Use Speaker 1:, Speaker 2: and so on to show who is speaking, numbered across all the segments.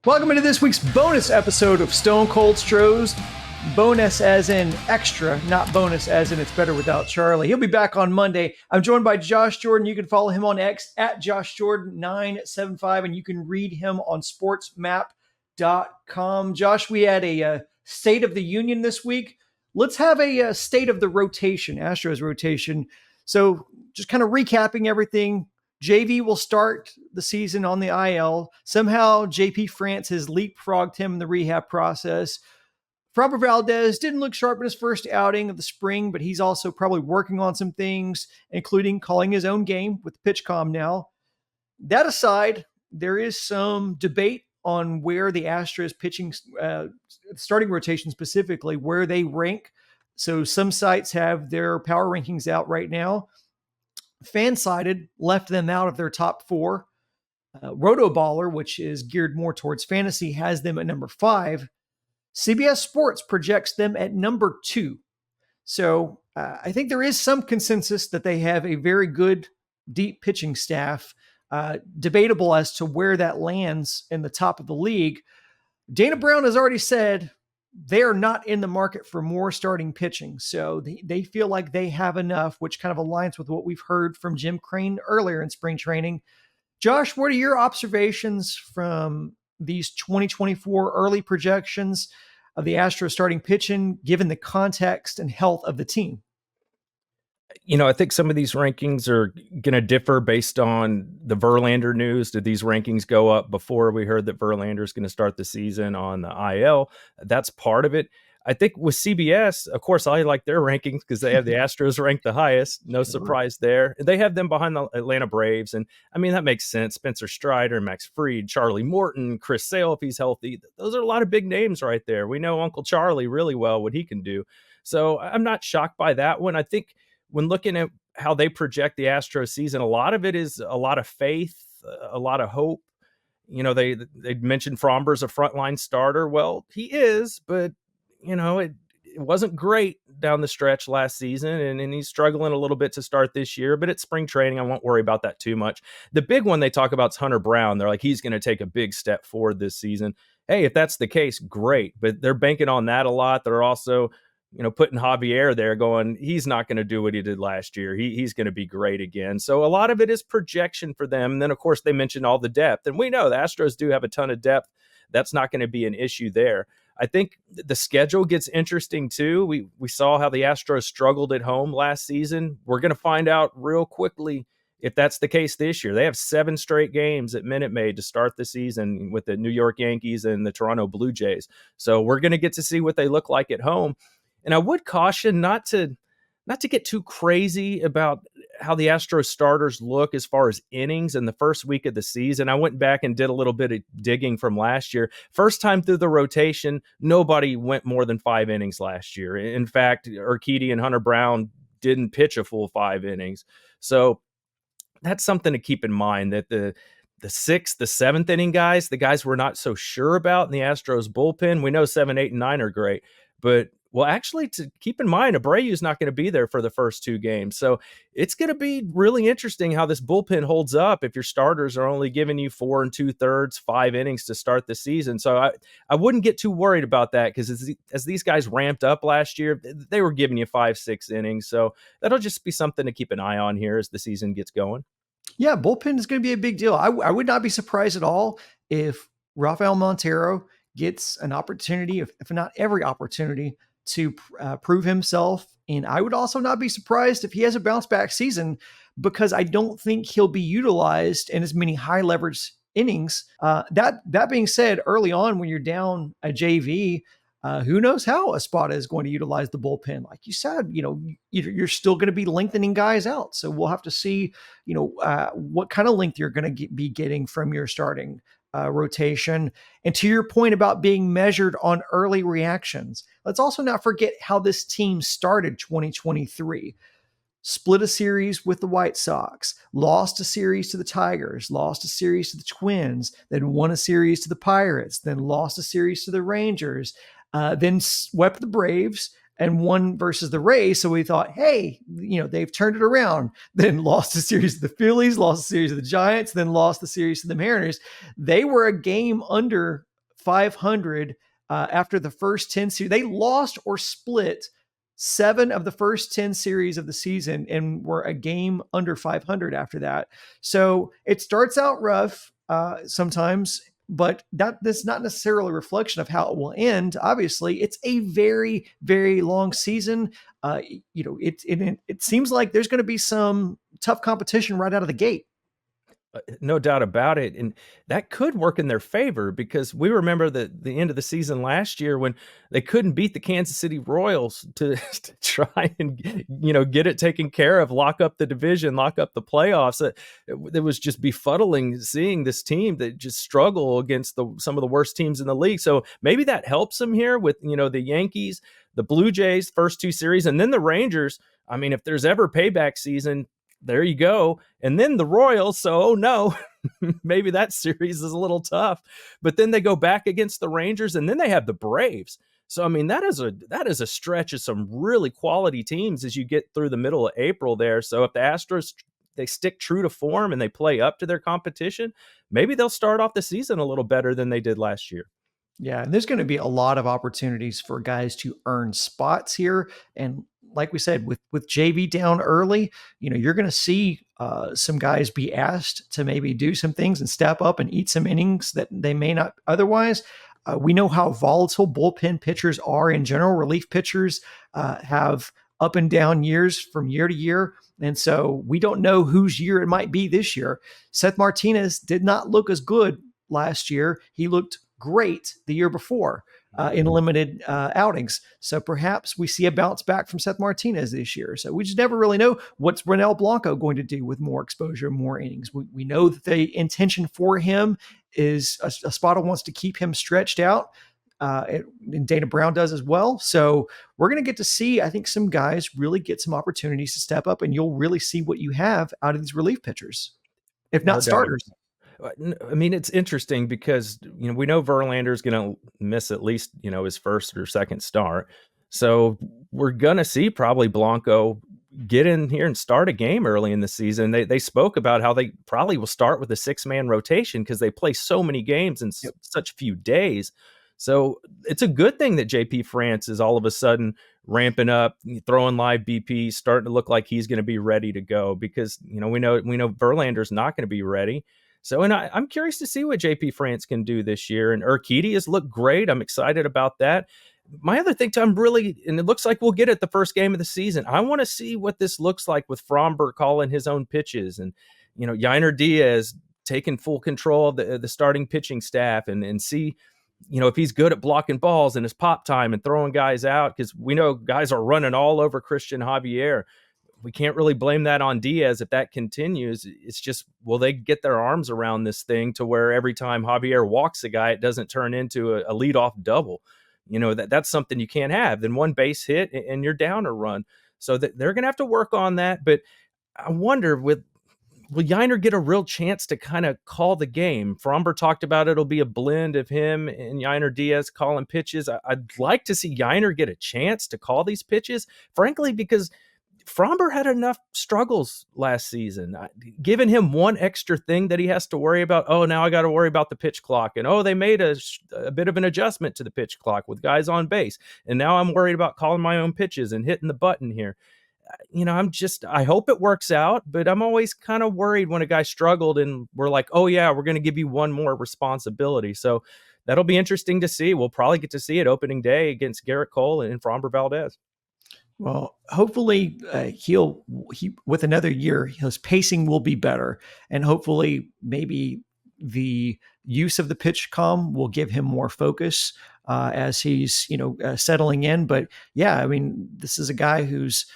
Speaker 1: Welcome into this week's bonus episode of Stone Cold Stros. Bonus as in extra, not bonus as in it's better without Charlie. He'll be back on Monday. I'm joined by Josh Jordan. You can follow him on X at JoshJordan975, and you can read him on sportsmap.com. Josh, we had a State of the Union this week. Let's have a state of the rotation, Astros rotation. So just kind of recapping everything. JV will start the season on the IL. Somehow JP France has leapfrogged him in the rehab process. Framber Valdez didn't look sharp in his first outing of the spring, but he's also probably working on some things, including calling his own game with PitchCom now. That aside, there is some debate on where the Astros pitching, starting rotation specifically, where they rank. So some sites have their power rankings out right now. Fansided left them out of their top four. Rotoballer, which is geared more towards fantasy, has them at number 5. CBS Sports projects them at number 2. So I think there is some consensus that they have a very good, deep pitching staff. Debatable as to where that lands in the top of the league. Dana Brown has already said they are not in the market for more starting pitching. So they feel like they have enough, which kind of aligns with what we've heard from Jim Crane earlier in spring training. Josh, what are your observations from these 2024 early projections of the Astros starting pitching, given the context and health of the team?
Speaker 2: You know, I think some of these rankings are going to differ based on the Verlander news. Did these rankings go up before we heard that Verlander is going to start the season on the IL? That's part of it. I think with CBS, of course, I like their rankings because they have the Astros ranked the highest. No surprise there. They have them behind the Atlanta Braves. And I mean, that makes sense. Spencer Strider, Max Fried, Charlie Morton, Chris Sale, if he's healthy. Those are a lot of big names right there. We know Uncle Charlie really well, what he can do. So I'm not shocked by that one. I think when looking at how they project the Astros season, a lot of it is a lot of faith, a lot of hope. You know, they mentioned Framber's a frontline starter. Well, he is, but, you know, it wasn't great down the stretch last season, and he's struggling a little bit to start this year, but it's spring training. I won't worry about that too much. The big one they talk about is Hunter Brown. They're like, he's going to take a big step forward this season. Hey, if that's the case, great. But they're banking on that a lot. They're also, you know, putting Javier there going, he's not going to do what he did last year. He's going to be great again. So a lot of it is projection for them. And then, of course, they mentioned all the depth. And we know the Astros do have a ton of depth. That's not going to be an issue there. I think the schedule gets interesting, too. We saw how the Astros struggled at home last season. We're going to find out real quickly if that's the case this year. They have 7 straight games at Minute Maid to start the season with the New York Yankees and the Toronto Blue Jays. So we're going to get to see what they look like at home. And I would caution not to get too crazy about how the Astros starters look as far as innings in the first week of the season. I went back and did a little bit of digging from last year. First time through the rotation, nobody went more than 5 innings last year. In fact, Urquidy and Hunter Brown didn't pitch a full 5 innings. So that's something to keep in mind, that the 6th, the 7th inning guys, the guys we're not so sure about in the Astros bullpen. We know 7, 8, and 9 are great, but well, actually, to keep in mind, Abreu's not going to be there for the first 2 games. So it's going to be really interesting how this bullpen holds up if your starters are only giving you 4 2/3, 5 innings to start the season. So I wouldn't get too worried about that, because as these guys ramped up last year, they were giving you 5, 6 innings. So that'll just be something to keep an eye on here as the season gets going.
Speaker 1: Yeah, bullpen is going to be a big deal. I would not be surprised at all if Rafael Montero gets an opportunity, if not every opportunity, to prove himself. And I would also not be surprised if he has a bounce back season, because I don't think he'll be utilized in as many high leverage innings. That being said, early on when you're down a JV, who knows how Espada is going to utilize the bullpen. Like you said, you know, you're still going to be lengthening guys out. So we'll have to see, you know, what kind of length you're going to be getting from your starting rotation. And to your point about being measured on early reactions, let's also not forget how this team started 2023. Split a series with the White Sox, lost a series to the Tigers, lost a series to the Twins, then won a series to the Pirates, then lost a series to the Rangers, then swept the Braves and won versus the Rays. So we thought, hey, you know, they've turned it around. Then lost a series to the Phillies, lost a series to the Giants, then lost the series to the Mariners. They were a game under 500 after the first 10 series. They lost or split 7 of the first 10 series of the season and were a game under 500 after that. So it starts out rough sometimes, but that's not necessarily a reflection of how it will end. Obviously, it's a very, very long season. It seems like there's going to be some tough competition right out of the gate.
Speaker 2: No doubt about it. And that could work in their favor because we remember the end of the season last year when they couldn't beat the Kansas City Royals to try and, get it taken care of, lock up the division, lock up the playoffs. It was just befuddling seeing this team that just struggle against some of the worst teams in the league. So maybe that helps them here with, the Yankees, the Blue Jays, first 2 series, and then the Rangers. I mean, if there's ever payback season, there you go. And then the Royals. So, oh no, maybe that series is a little tough. But then they go back against the Rangers, and then they have the Braves. So, I mean, that is a stretch of some really quality teams as you get through the middle of April there. So if the Astros, they stick true to form and they play up to their competition, maybe they'll start off the season a little better than they did last year.
Speaker 1: Yeah, and there's going to be a lot of opportunities for guys to earn spots here. And like we said, with JV down early, you're going to see some guys be asked to maybe do some things and step up and eat some innings that they may not otherwise. We know how volatile bullpen pitchers are in general. Relief pitchers have up and down years from year to year. And so we don't know whose year it might be this year. Seth Martinez did not look as good last year. He looked great the year before in limited outings. So perhaps we see a bounce back from Seth Martinez this year. So we just never really know what's Ronel Blanco going to do with more exposure, more innings. We know that the intention for him is Espada wants to keep him stretched out. And Dana Brown does as well. So we're going to get to see, I think, some guys really get some opportunities to step up, and you'll really see what you have out of these relief pitchers, if not starters.
Speaker 2: I mean, it's interesting because, we know Verlander's going to miss at least, his first or second start. So we're going to see probably Blanco get in here and start a game early in the season. They spoke about how they probably will start with a 6-man rotation because they play so many games in such few days. So it's a good thing that JP France is all of a sudden ramping up, throwing live BP, starting to look like he's going to be ready to go because, we know Verlander's not going to be ready. So, and I'm curious to see what JP France can do this year. And Urquidy has looked great. I'm excited about that. My other thing, and it looks like we'll get it the first game of the season. I want to see what this looks like with Fromber calling his own pitches and, Yainer Diaz taking full control of the starting pitching staff and see, if he's good at blocking balls and his pop time and throwing guys out, because we know guys are running all over Christian Javier. We can't really blame that on Diaz if that continues. It's just, will they get their arms around this thing to where every time Javier walks a guy, it doesn't turn into a leadoff double? That's something you can't have. Then one base hit and you're down a run. So they're going to have to work on that. But I wonder, will Yainer get a real chance to kind of call the game? Fromber talked about it'll be a blend of him and Yainer Diaz calling pitches. I'd like to see Yainer get a chance to call these pitches, frankly, because Fromber had enough struggles last season. Giving him one extra thing that he has to worry about. Oh, now I got to worry about the pitch clock. And they made a bit of an adjustment to the pitch clock with guys on base. And now I'm worried about calling my own pitches and hitting the button here. I hope it works out, but I'm always kind of worried when a guy struggled and we're like, oh yeah, we're going to give you one more responsibility. So that'll be interesting to see. We'll probably get to see it opening day against Garrett Cole and Fromber Valdez.
Speaker 1: Well, hopefully he with another year, his pacing will be better. And hopefully maybe the use of the pitch comm will give him more focus as he's, settling in. But yeah, I mean, this is a guy who's,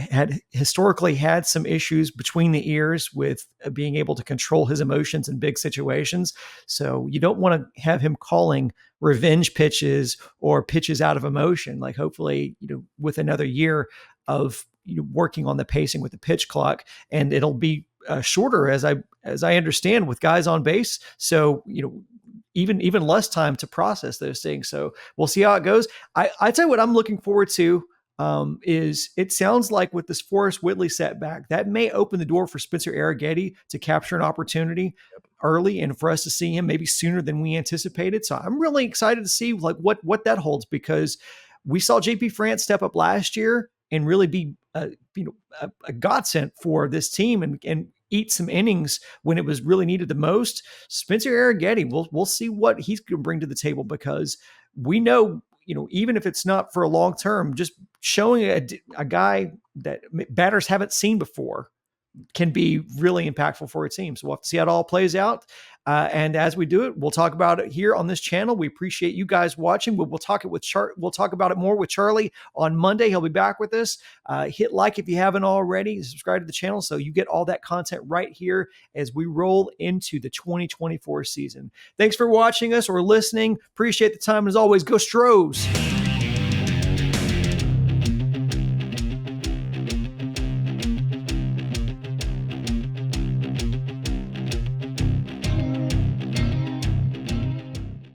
Speaker 1: had historically had some issues between the ears with being able to control his emotions in big situations. So you don't want to have him calling revenge pitches or pitches out of emotion. Like hopefully, with another year of working on the pacing with the pitch clock, and it'll be shorter as I understand with guys on base. So, even less time to process those things. So we'll see how it goes. I tell you what I'm looking forward to. Is it sounds like with this Forrest Whitley setback, that may open the door for Spencer Arrighetti to capture an opportunity. early, and for us to see him maybe sooner than we anticipated. So I'm really excited to see like what that holds, because we saw JP France step up last year and really be a godsend for this team and eat some innings when it was really needed the most. Spencer Arrighetti, we'll see what he's going to bring to the table, because we know, even if it's not for a long term, just showing a guy that batters haven't seen before can be really impactful for a team. So we'll have to see how it all plays out. And as we do it, we'll talk about it here on this channel. We appreciate you guys watching. We'll talk about it more with Charlie on Monday. He'll be back with us. Hit like if you haven't already. Subscribe to the channel so you get all that content right here as we roll into the 2024 season. Thanks for watching us or listening. Appreciate the time. As always, go Stros.